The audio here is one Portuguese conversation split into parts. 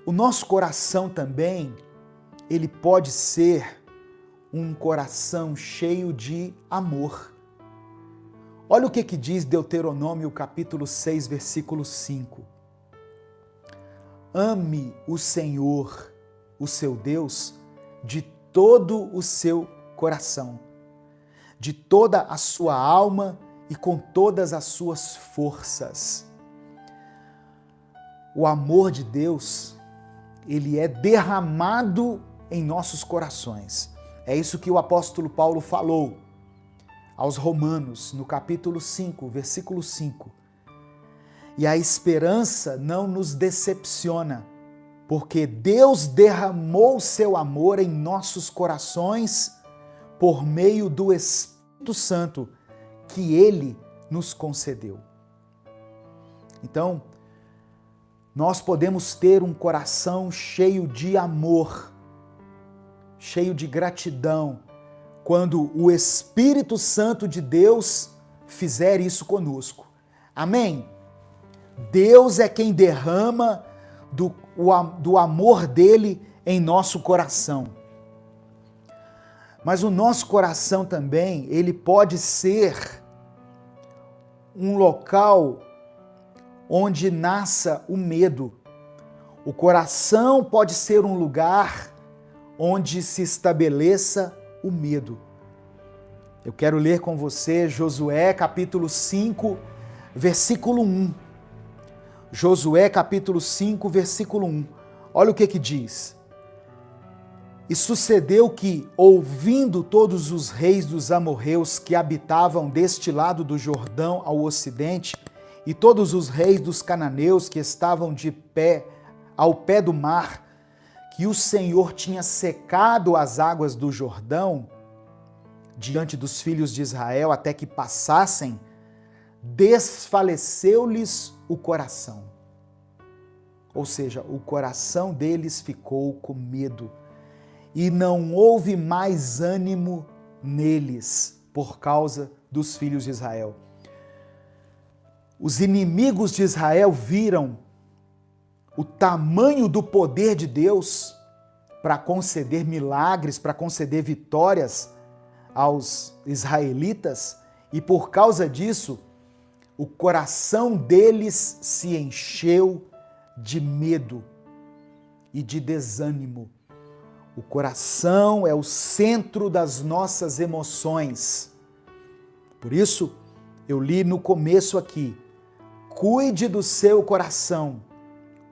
O nosso coração também, ele pode ser um coração cheio de amor. Olha o que diz Deuteronômio capítulo 6, versículo 5. Ame o Senhor, o seu Deus, de todo o seu coração, de toda a sua alma e com todas as suas forças. O amor de Deus, ele é derramado em nossos corações. É isso que o apóstolo Paulo falou aos Romanos, no capítulo 5, versículo 5. E a esperança não nos decepciona, porque Deus derramou seu amor em nossos corações por meio do Espírito Santo que Ele nos concedeu. Então, nós podemos ter um coração cheio de amor, cheio de gratidão, quando o Espírito Santo de Deus fizer isso conosco. Amém? Deus é quem derrama do amor dele em nosso coração. Mas o nosso coração também, ele pode ser um local onde nasça o medo. O coração pode ser um lugar onde se estabeleça o medo. Eu quero ler com você Josué capítulo 5, versículo 1. Josué capítulo 5, versículo 1. Olha o que diz. E sucedeu que, ouvindo todos os reis dos amorreus que habitavam deste lado do Jordão ao ocidente, e todos os reis dos cananeus que estavam de pé ao pé do mar, que o Senhor tinha secado as águas do Jordão diante dos filhos de Israel até que passassem, desfaleceu-lhes o coração. Ou seja, o coração deles ficou com medo e não houve mais ânimo neles por causa dos filhos de Israel. Os inimigos de Israel viram o tamanho do poder de Deus para conceder milagres, para conceder vitórias aos israelitas, e por causa disso, o coração deles se encheu de medo e de desânimo. O coração é o centro das nossas emoções. Por isso, eu li no começo aqui, cuide do seu coração,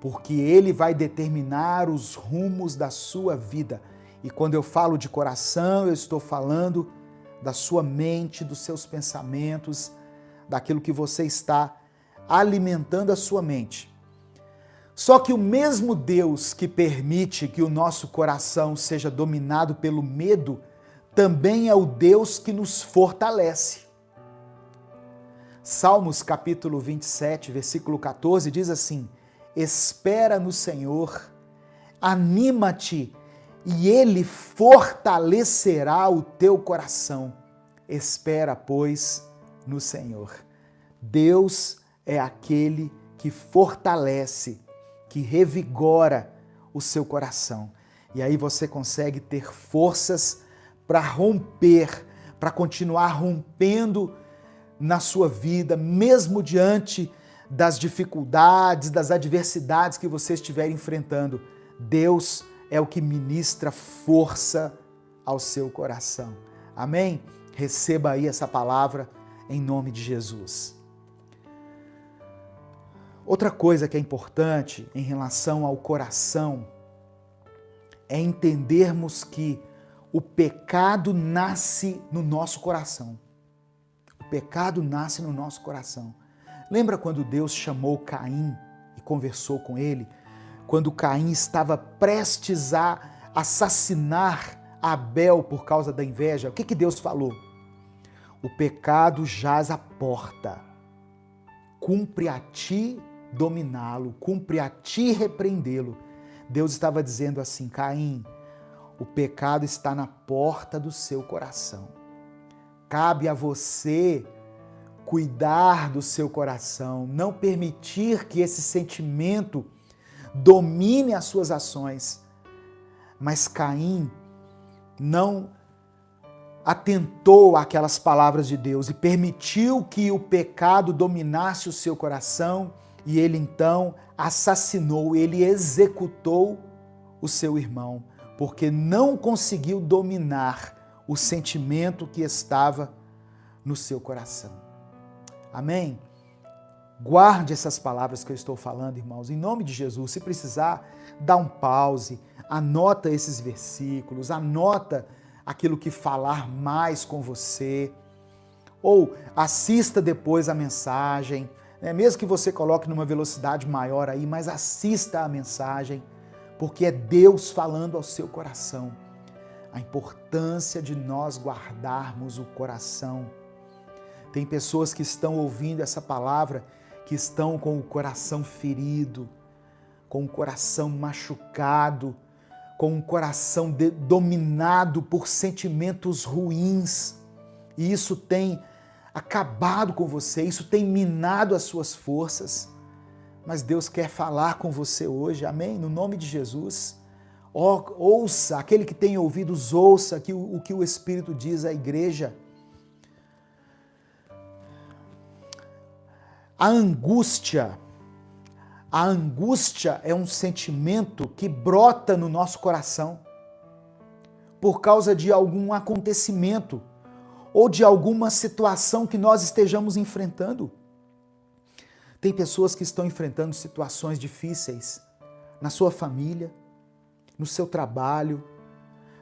porque ele vai determinar os rumos da sua vida. E quando eu falo de coração, eu estou falando da sua mente, dos seus pensamentos, daquilo que você está alimentando a sua mente. Só que o mesmo Deus que permite que o nosso coração seja dominado pelo medo, também é o Deus que nos fortalece. Salmos capítulo 27, versículo 14 diz assim: espera no Senhor, anima-te e Ele fortalecerá o teu coração. Espera, pois, no Senhor. Deus é aquele que fortalece, que revigora o seu coração. E aí você consegue ter forças para romper, para continuar rompendo na sua vida, mesmo diante das dificuldades, das adversidades que você estiver enfrentando. Deus é o que ministra força ao seu coração. Amém? Receba aí essa palavra em nome de Jesus. Outra coisa que é importante em relação ao coração é entendermos que o pecado nasce no nosso coração. O pecado nasce no nosso coração. Lembra quando Deus chamou Caim e conversou com ele? Quando Caim estava prestes a assassinar Abel por causa da inveja, o que Deus falou? O pecado jaz à porta. Cumpre a ti dominá-lo, cumpre a ti repreendê-lo. Deus estava dizendo assim: Caim, o pecado está na porta do seu coração. Cabe a você cuidar do seu coração, não permitir que esse sentimento domine as suas ações. Mas Caim não atentou àquelas palavras de Deus e permitiu que o pecado dominasse o seu coração e ele então assassinou, ele executou o seu irmão, porque não conseguiu dominar o sentimento que estava no seu coração. Amém? Guarde essas palavras que eu estou falando, irmãos, em nome de Jesus. Se precisar, dá um pause, anota esses versículos, anota aquilo que falar mais com você, ou assista depois a mensagem, né? Mesmo que você coloque numa velocidade maior aí, mas assista a mensagem, porque é Deus falando ao seu coração. A importância de nós guardarmos o coração. Tem pessoas que estão ouvindo essa palavra que estão com o coração ferido, com o coração machucado, com o coração dominado por sentimentos ruins. E isso tem acabado com você, isso tem minado as suas forças. Mas Deus quer falar com você hoje, amém? No nome de Jesus. Ouça, aquele que tem ouvidos, ouça o que o Espírito diz à igreja. A angústia é um sentimento que brota no nosso coração por causa de algum acontecimento ou de alguma situação que nós estejamos enfrentando. Tem pessoas que estão enfrentando situações difíceis na sua família, no seu trabalho,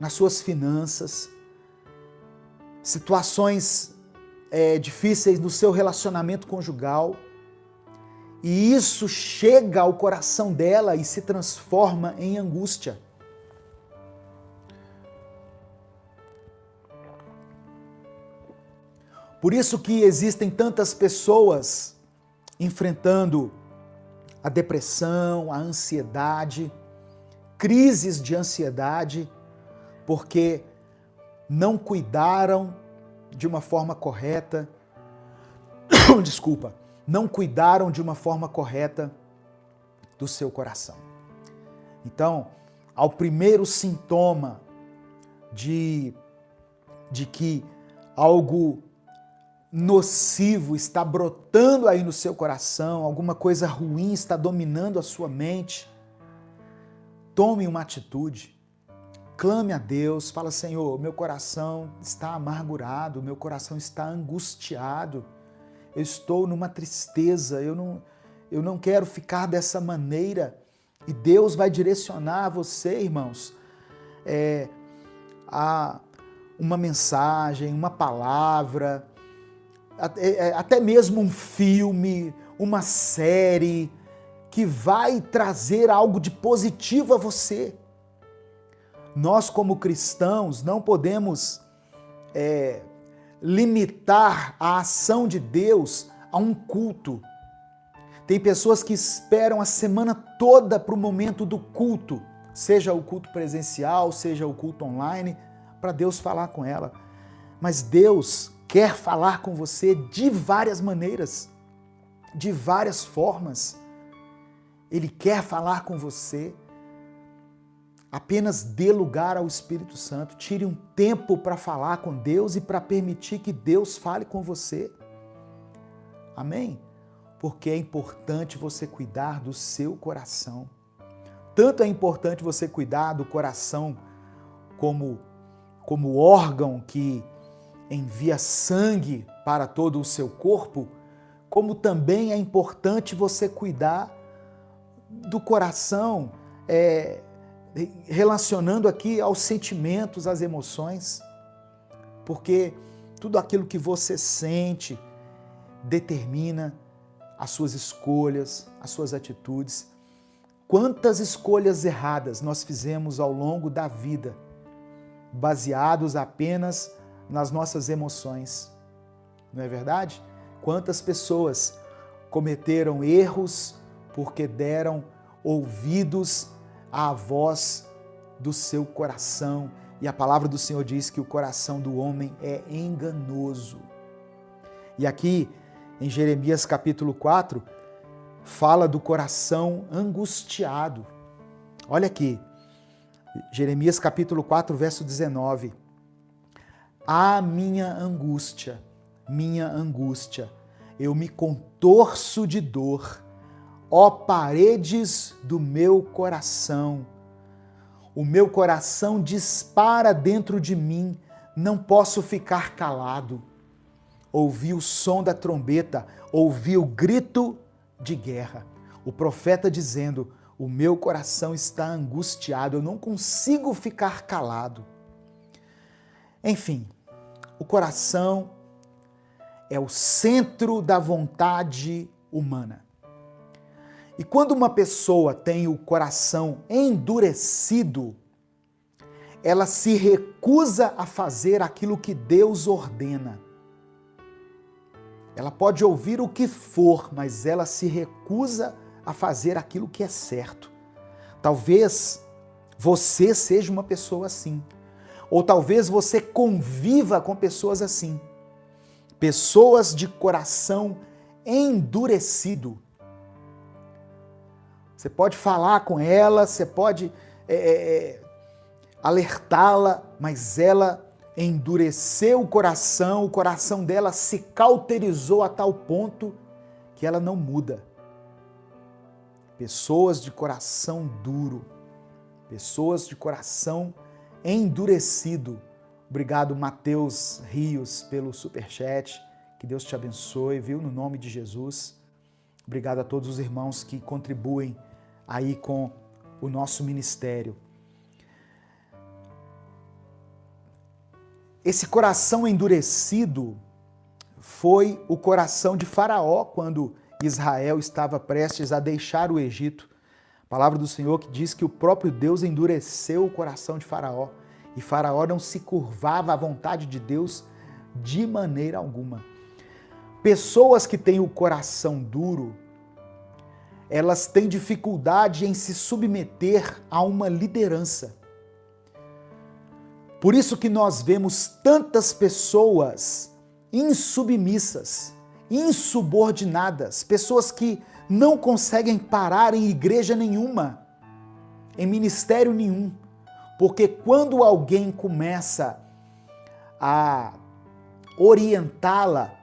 nas suas finanças, situações difíceis no seu relacionamento conjugal, e isso chega ao coração dela e se transforma em angústia. Por isso que existem tantas pessoas enfrentando a depressão, a ansiedade, crises de ansiedade, porque não cuidaram de uma forma correta, não cuidaram de uma forma correta do seu coração. Então, ao primeiro sintoma de que algo nocivo está brotando aí no seu coração, alguma coisa ruim está dominando a sua mente, tome uma atitude. Clame a Deus, fala: Senhor, meu coração está amargurado, meu coração está angustiado, eu estou numa tristeza, eu não quero ficar dessa maneira. E Deus vai direcionar você, irmãos, a uma mensagem, uma palavra, até mesmo um filme, uma série, que vai trazer algo de positivo a você. Nós, como cristãos, não podemos limitar a ação de Deus a um culto. Tem pessoas que esperam a semana toda para o momento do culto, seja o culto presencial, seja o culto online, para Deus falar com ela. Mas Deus quer falar com você de várias maneiras, de várias formas. Ele quer falar com você. Apenas dê lugar ao Espírito Santo, tire um tempo para falar com Deus e para permitir que Deus fale com você. Amém? Porque é importante você cuidar do seu coração. Tanto é importante você cuidar do coração como órgão que envia sangue para todo o seu corpo, como também é importante você cuidar do coração, relacionando aqui aos sentimentos, às emoções, porque tudo aquilo que você sente determina as suas escolhas, as suas atitudes. Quantas escolhas erradas nós fizemos ao longo da vida, baseados apenas nas nossas emoções, não é verdade? Quantas pessoas cometeram erros porque deram ouvidos à voz do seu coração. E a palavra do Senhor diz que o coração do homem é enganoso. E aqui, em Jeremias capítulo 4, fala do coração angustiado. Olha aqui, Jeremias capítulo 4, verso 19. Ah, minha angústia, eu me contorço de dor, ó paredes do meu coração. O meu coração dispara dentro de mim, não posso ficar calado. Ouvi o som da trombeta, ouvi o grito de guerra. O profeta dizendo: o meu coração está angustiado, eu não consigo ficar calado. Enfim, o coração é o centro da vontade humana. E quando uma pessoa tem o coração endurecido, ela se recusa a fazer aquilo que Deus ordena. Ela pode ouvir o que for, mas ela se recusa a fazer aquilo que é certo. Talvez você seja uma pessoa assim. Ou talvez você conviva com pessoas assim. Pessoas de coração endurecido. Você pode falar com ela, você pode alertá-la, mas ela endureceu o coração dela se cauterizou a tal ponto que ela não muda. Pessoas de coração duro, pessoas de coração endurecido. Obrigado, Mateus Rios, pelo superchat. Que Deus te abençoe, viu? No nome de Jesus. Obrigado a todos os irmãos que contribuem aí com o nosso ministério. Esse coração endurecido foi o coração de Faraó quando Israel estava prestes a deixar o Egito. A palavra do Senhor que diz que o próprio Deus endureceu o coração de Faraó e Faraó não se curvava à vontade de Deus de maneira alguma. Pessoas que têm o coração duro, elas têm dificuldade em se submeter a uma liderança. Por isso que nós vemos tantas pessoas insubmissas, insubordinadas, pessoas que não conseguem parar em igreja nenhuma, em ministério nenhum, porque quando alguém começa a orientá-la,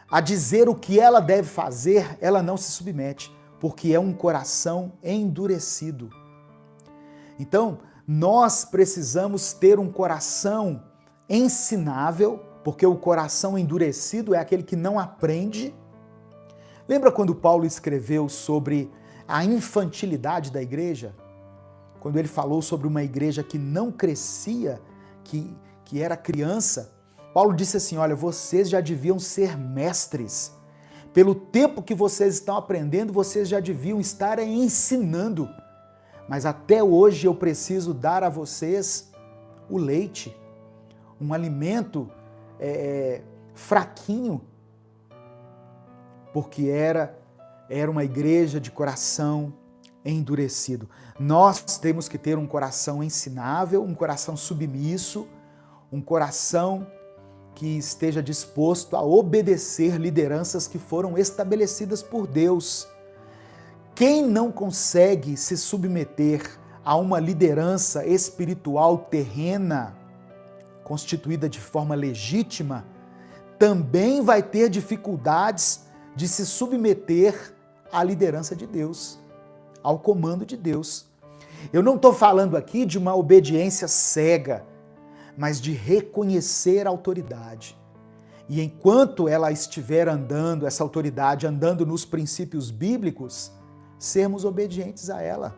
a dizer o que ela deve fazer, ela não se submete, porque é um coração endurecido. Então, nós precisamos ter um coração ensinável, porque o coração endurecido é aquele que não aprende. Lembra quando Paulo escreveu sobre a infantilidade da igreja? Quando ele falou sobre uma igreja que não crescia, que era criança, Paulo disse assim: olha, vocês já deviam ser mestres. Pelo tempo que vocês estão aprendendo, vocês já deviam estar ensinando. Mas até hoje eu preciso dar a vocês o leite, um alimento fraquinho, porque era uma igreja de coração endurecido. Nós temos que ter um coração ensinável, um coração submisso, um coração que esteja disposto a obedecer lideranças que foram estabelecidas por Deus. Quem não consegue se submeter a uma liderança espiritual terrena, constituída de forma legítima, também vai ter dificuldades de se submeter à liderança de Deus, ao comando de Deus. Eu não estou falando aqui de uma obediência cega, mas de reconhecer a autoridade. E enquanto ela estiver andando, essa autoridade andando nos princípios bíblicos, sermos obedientes a ela.